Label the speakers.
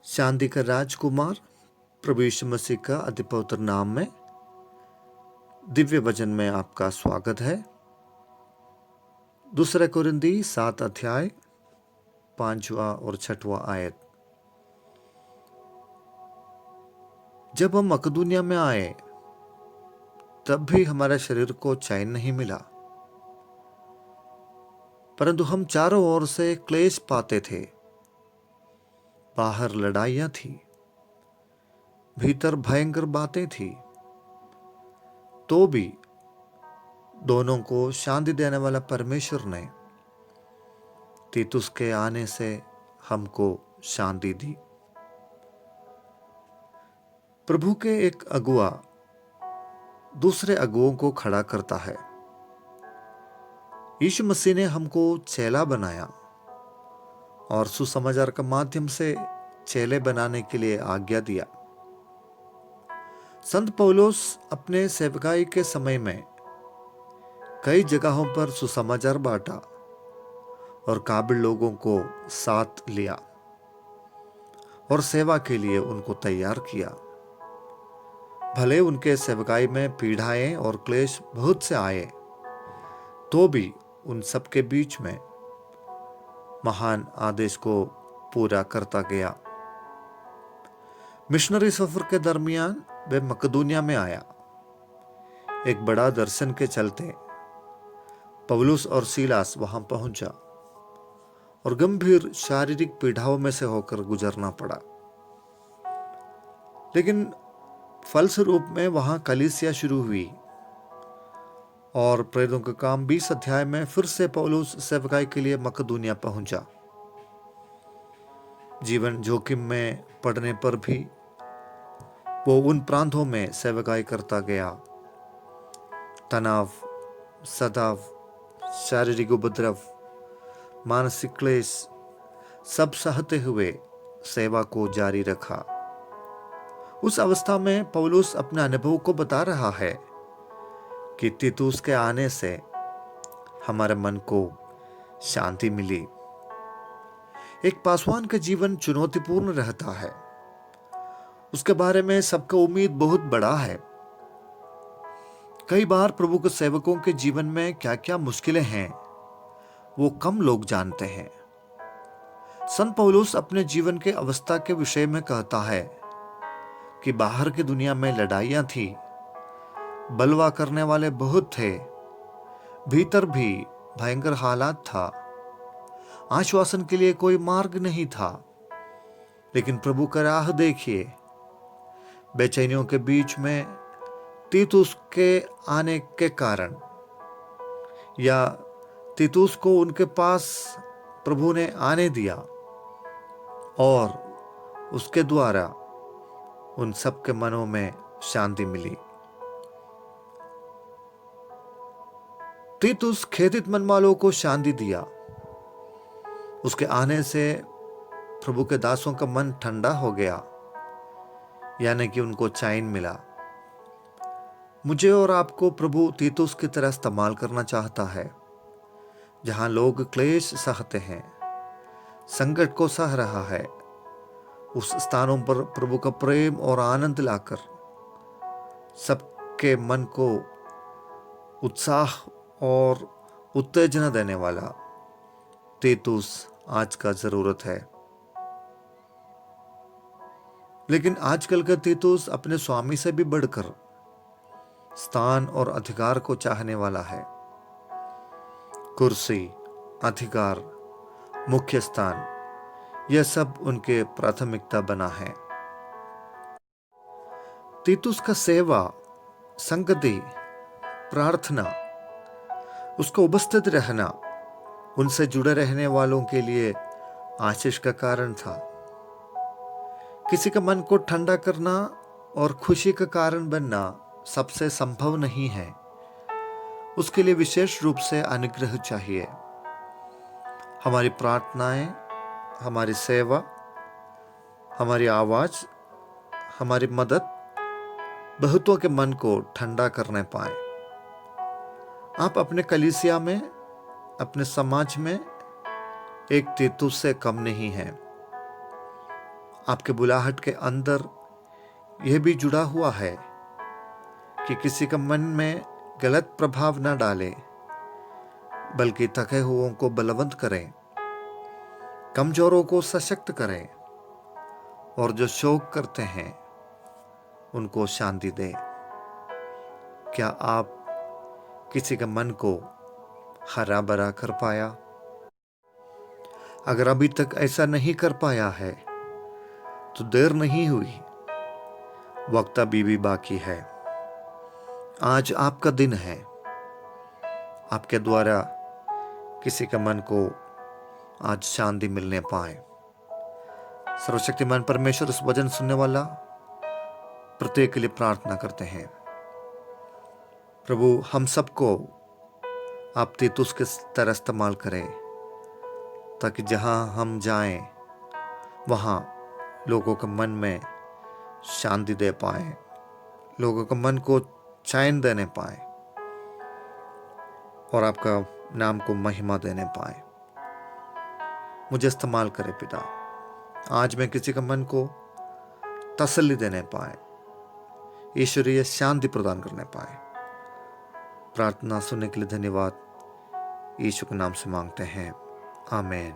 Speaker 1: शांति का राजकुमार प्रभु यीशु मसीह का अति पवित्र नाम में दिव्य वचन में आपका स्वागत है। दूसरा कुरिन्थी 7 अध्याय 5वां और 6वां आयत। जब हम मकदूनिया में आए तब भी हमारे शरीर को चैन नहीं मिला, परंतु हम चारों ओर से क्लेश पाते थे। बाहर लड़ाइयां थी, भीतर भयंकर बातें थी, तो भी दोनों को शांति देने वाला परमेश्वर ने तीतुस के आने से हमको शांति दी। प्रभु के एक अगुआ दूसरे अगुओं को खड़ा करता है। यीशु मसीह ने हमको चेला बनाया और सुसमाचार के माध्यम से चेले बनाने के लिए आज्ञा दिया। संत पौलुस अपने सेवकाई के समय में कई जगहों पर सुसमाचार बांटा और काबिल लोगों को साथ लिया और सेवा के लिए उनको तैयार किया। भले उनके सेवकाई में पीड़ाएं और क्लेश बहुत से आए, तो भी उन सब के बीच में महान आदेश को पूरा करता गया। मिशनरी सफर के दरमियान वे मकदूनिया में आया। एक बड़ा दर्शन के चलते पौलुस और सीलास वहां पहुंचा और गंभीर शारीरिक पीड़ाओं में से होकर गुजरना पड़ा, लेकिन फलस्वरूप में वहां कलीसिया शुरू हुई और प्रेरितों का काम 20 अध्याय में फिर से पौलुस सेवकाई के लिए मकदूनिया पहुंचा। जीवन जोखिम में पड़ने पर भी वो उन प्रांतों में सेवकाई करता गया। तनाव, सताव, शारीरिक उपद्रव, मानसिक क्लेश सब सहते हुए सेवा को जारी रखा। उस अवस्था में पौलुस अपने अनुभव को बता रहा है कि तीतुस के आने से हमारे मन को शांति मिली। एक पासवान का जीवन चुनौतीपूर्ण रहता है। उसके बारे में सबका उम्मीद बहुत बड़ा है। कई बार प्रभु के सेवकों के जीवन में क्या क्या मुश्किलें हैं वो कम लोग जानते हैं। संत पौलुस अपने जीवन के अवस्था के विषय में कहता है कि बाहर की दुनिया में लड़ाइयां थी, बलवा करने वाले बहुत थे, भीतर भी भयंकर हालात था, आश्वासन के लिए कोई मार्ग नहीं था। लेकिन प्रभु का राह देखिए, बेचैनियों के बीच में तीतुस के आने के कारण या तीतुस को उनके पास प्रभु ने आने दिया और उसके द्वारा उन सब के मनों में शांति मिली। तीतुस खेदित मन वालों को शांति दिया। उसके आने से प्रभु के दासों का मन ठंडा हो गया, यानी कि उनको चैन मिला। मुझे और आपको प्रभु तीतुस की तरह इस्तेमाल करना चाहता है। जहां लोग क्लेश सहते हैं, संकट को सह रहा है, उस स्थानों पर प्रभु का प्रेम और आनंद लाकर सबके मन को उत्साह और उत्तेजना देने वाला तीतुस आज का जरूरत है। लेकिन आजकल का तीतुस अपने स्वामी से भी बढ़कर स्थान और अधिकार को चाहने वाला है। कुर्सी, अधिकार, मुख्य स्थान, यह सब उनके प्राथमिकता बना है। तीतुस का सेवा, संगति, प्रार्थना, उसका उपस्थित रहना उनसे जुड़े रहने वालों के लिए आशीष का कारण था। किसी का मन को ठंडा करना और खुशी का कारण बनना सबसे संभव नहीं है। उसके लिए विशेष रूप से अनुग्रह चाहिए। हमारी प्रार्थनाएं, हमारी सेवा, हमारी आवाज, हमारी मदद बहुतों के मन को ठंडा करने पाए। आप अपने कलीसिया में, अपने समाज में एक तीतुस से कम नहीं हैं। आपके बुलाहट के अंदर यह भी जुड़ा हुआ है कि किसी का मन में गलत प्रभाव न डाले, बल्कि थके हुओं को बलवंत करें, कमजोरों को सशक्त करें और जो शोक करते हैं उनको शांति दे। क्या आप किसी के मन को हरा भरा कर पाया? अगर अभी तक ऐसा नहीं कर पाया है तो देर नहीं हुई, वक्त अभी भी बाकी है। आज आपका दिन है। आपके द्वारा किसी के मन को आज शांति मिलने पाए। सर्वशक्तिमान परमेश्वर इस वचन सुनने वाला प्रत्येक के लिए प्रार्थना करते हैं। प्रभु, हम सबको आप तीतुस के तरह इस्तेमाल करें, ताकि जहां हम जाएं वहां लोगों के मन में शांति दे पाए, लोगों के मन को चैन देने पाए और आपका नाम को महिमा देने पाए। मुझे इस्तेमाल करें पिता। आज मैं किसी के मन को तसल्ली देने पाए, ईश्वरीय शांति प्रदान करने पाए। प्रार्थना सुनने के लिए धन्यवाद। यीशु के नाम से मांगते हैं, आमीन।